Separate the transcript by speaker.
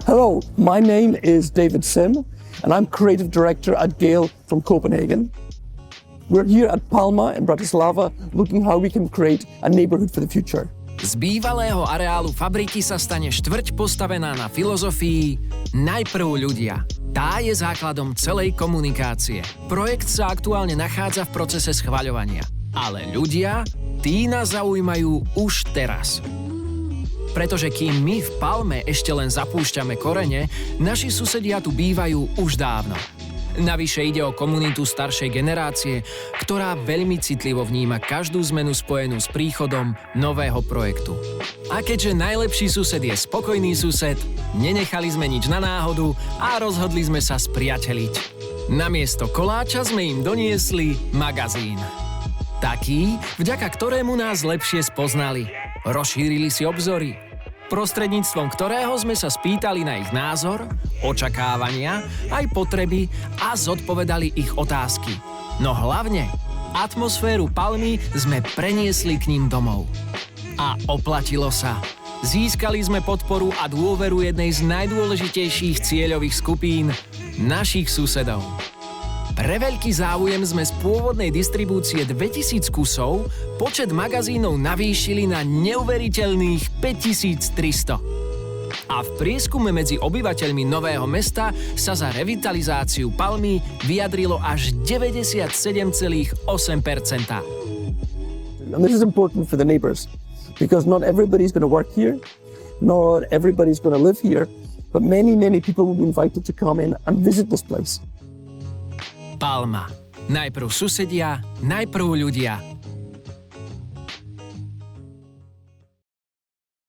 Speaker 1: Hello, my name is David Sim, and I'm creative director at Gale from Copenhagen. We're here at Palma in Bratislava looking how we can create a neighborhood for the future.
Speaker 2: Z bývalého areálu fabriky sa stane štvrť postavená na filozofii najprv ľudia. Tá je základom celej komunikácie. Projekt sa aktuálne nachádza v procese schvaľovania. Ale ľudia, tí nás zaujímajú už teraz. Pretože kým my v Palme ešte len zapúšťame korene, naši susedia tu bývajú už dávno. Navyše ide o komunitu staršej generácie, ktorá veľmi citlivo vníma každú zmenu spojenú s príchodom nového projektu. A keďže najlepší sused je spokojný sused, nenechali sme nič na náhodu a rozhodli sme sa spriateliť. Namiesto koláča sme im doniesli magazín. Taký, vďaka ktorému nás lepšie spoznali. Rozšírili si obzory, prostredníctvom ktorého sme sa spýtali na ich názor, očakávania, aj potreby a zodpovedali ich otázky. No hlavne, atmosféru Palmy sme preniesli k ním domov. A oplatilo sa. Získali sme podporu a dôveru jednej z najdôležitejších cieľových skupín, našich susedov. Pre veľký záujem sme z pôvodnej distribúcie 2000 kusov počet magazínov navýšili na neuveriteľných 5300. A v prieskume medzi obyvateľmi Nového Mesta sa za revitalizáciu Palmy vyjadrilo až 97,8%.
Speaker 1: And this is important for the neighbors because not everybody's going to work here, not everybody's going to live here, but many people will be invited to come in and visit this place.
Speaker 2: Palma. Najprv susedia, najprv ľudia.